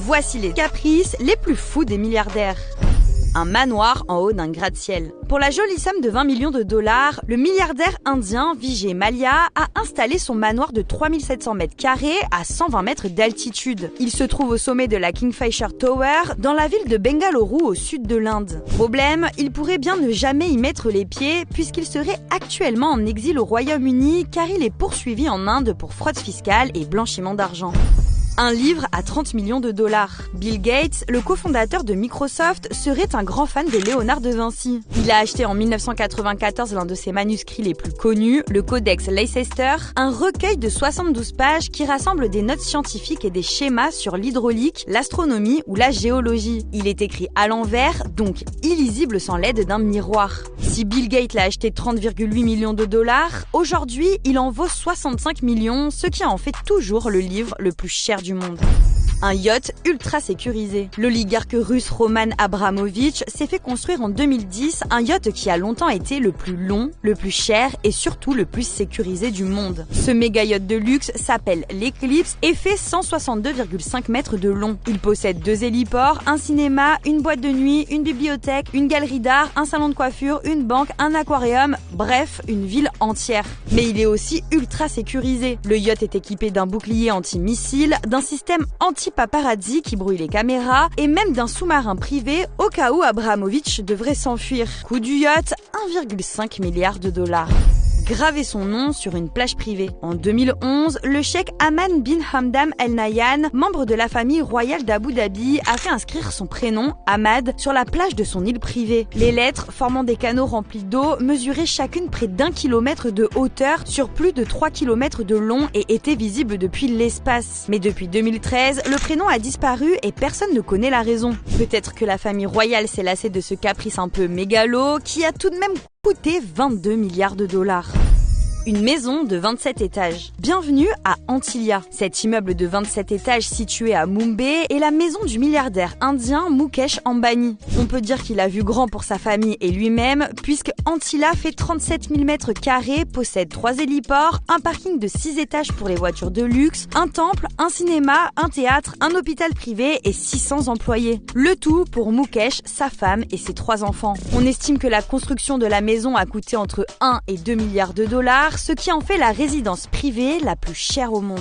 Voici les caprices les plus fous des milliardaires. Un manoir en haut d'un gratte-ciel. Pour la jolie somme de 20 millions de dollars, le milliardaire indien Vijay Mallya a installé son manoir de 3700 mètres carrés à 120 mètres d'altitude. Il se trouve au sommet de la Kingfisher Tower, dans la ville de Bengaluru au sud de l'Inde. Problème, il pourrait bien ne jamais y mettre les pieds puisqu'il serait actuellement en exil au Royaume-Uni car il est poursuivi en Inde pour fraude fiscale et blanchiment d'argent. Un livre à 30 millions de dollars. Bill Gates, le cofondateur de Microsoft, serait un grand fan de Léonard de Vinci. Il a acheté en 1994 l'un de ses manuscrits les plus connus, le Codex Leicester, un recueil de 72 pages qui rassemble des notes scientifiques et des schémas sur l'hydraulique, l'astronomie ou la géologie. Il est écrit à l'envers, donc illisible sans l'aide d'un miroir. Si Bill Gates l'a acheté 30,8 millions de dollars, aujourd'hui il en vaut 65 millions, ce qui en fait toujours le livre le plus cher du monde. Un yacht ultra sécurisé. L'oligarque russe Roman Abramovich s'est fait construire en 2010 un yacht qui a longtemps été le plus long, le plus cher et surtout le plus sécurisé du monde. Ce méga yacht de luxe s'appelle l'Eclipse et fait 162,5 mètres de long. Il possède 2 héliports, un cinéma, une boîte de nuit, une bibliothèque, une galerie d'art, un salon de coiffure, une banque, un aquarium, bref, une ville entière. Mais il est aussi ultra sécurisé. Le yacht est équipé d'un bouclier anti-missile, d'un système anti-paparazzi qui brouille les caméras et même d'un sous-marin privé au cas où Abramovich devrait s'enfuir. Coût du yacht, 1,5 milliard de dollars. Graver son nom sur une plage privée. En 2011, le cheikh Hamad bin Hamdan Al Nahyan, membre de la famille royale d'Abu Dhabi, a fait inscrire son prénom, Hamad, sur la plage de son île privée. Les lettres, formant des canaux remplis d'eau, mesuraient chacune près d'1 kilomètre de hauteur sur plus de 3 kilomètres de long et étaient visibles depuis l'espace. Mais depuis 2013, le prénom a disparu et personne ne connaît la raison. Peut-être que la famille royale s'est lassée de ce caprice un peu mégalo qui a tout de même coûté 22 milliards de dollars. Une maison de 27 étages. Bienvenue à Antilia. Cet immeuble de 27 étages situé à Mumbai est la maison du milliardaire indien Mukesh Ambani. On peut dire qu'il a vu grand pour sa famille et lui-même, puisque Antilia fait 37 000 mètres carrés, possède 3 héliports, un parking de 6 étages pour les voitures de luxe, un temple, un cinéma, un théâtre, un hôpital privé et 600 employés. Le tout pour Mukesh, sa femme et ses 3 enfants. On estime que la construction de la maison a coûté entre 1 et 2 milliards de dollars, ce qui en fait la résidence privée la plus chère au monde.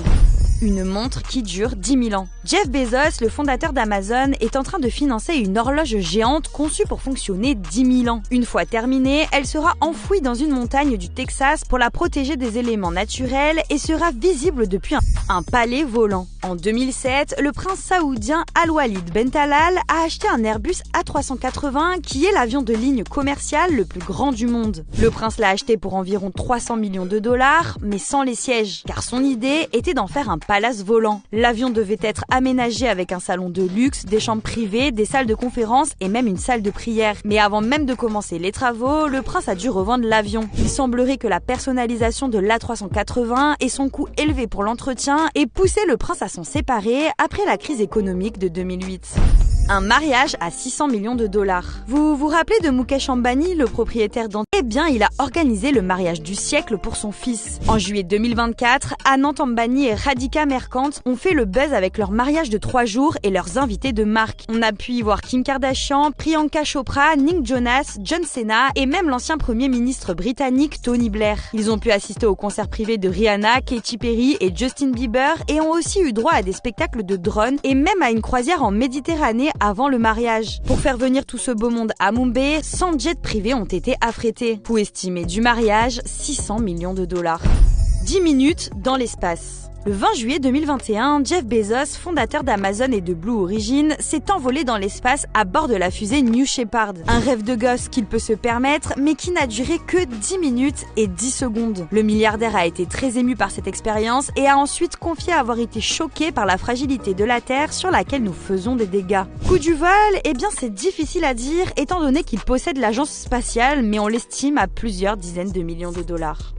Une montre qui dure 10 000 ans. Jeff Bezos, le fondateur d'Amazon, est en train de financer une horloge géante conçue pour fonctionner 10 000 ans. Une fois terminée, elle sera enfouie dans une montagne du Texas pour la protéger des éléments naturels et sera visible depuis un palais volant. En 2007, le prince saoudien Al-Walid Ben Talal a acheté un Airbus A380 qui est l'avion de ligne commercial le plus grand du monde. Le prince l'a acheté pour environ 300 millions de dollars, mais sans les sièges, car son idée était d'en faire un palace volant. L'avion devait être aménagé avec un salon de luxe, des chambres privées, des salles de conférence et même une salle de prière. Mais avant même de commencer les travaux, le prince a dû revendre l'avion. Il semblerait que la personnalisation de l'A380 et son coût élevé pour l'entretien ait poussé le prince à s'en séparer après la crise économique de 2008. Un mariage à 600 millions de dollars. Vous vous rappelez de Mukesh Ambani, le propriétaire d'Antilia? Eh bien, il a organisé le mariage du siècle pour son fils. En juillet 2024, Anant Ambani et Radhika Merkant ont fait le buzz avec leur mariage de 3 jours et leurs invités de marque. On a pu y voir Kim Kardashian, Priyanka Chopra, Nick Jonas, John Cena et même l'ancien premier ministre britannique Tony Blair. Ils ont pu assister au concert privé de Rihanna, Katy Perry et Justin Bieber et ont aussi eu droit à des spectacles de drones et même à une croisière en Méditerranée avant le mariage. Pour faire venir tout ce beau monde à Mumbai, 100 jets privés ont été affrétés. Coût estimé du mariage, 600 millions de dollars. 10 minutes dans l'espace. Le 20 juillet 2021, Jeff Bezos, fondateur d'Amazon et de Blue Origin, s'est envolé dans l'espace à bord de la fusée New Shepard. Un rêve de gosse qu'il peut se permettre, mais qui n'a duré que 10 minutes et 10 secondes. Le milliardaire a été très ému par cette expérience et a ensuite confié avoir été choqué par la fragilité de la Terre sur laquelle nous faisons des dégâts. Coût du vol, eh bien c'est difficile à dire étant donné qu'il possède l'agence spatiale, mais on l'estime à plusieurs dizaines de millions de dollars.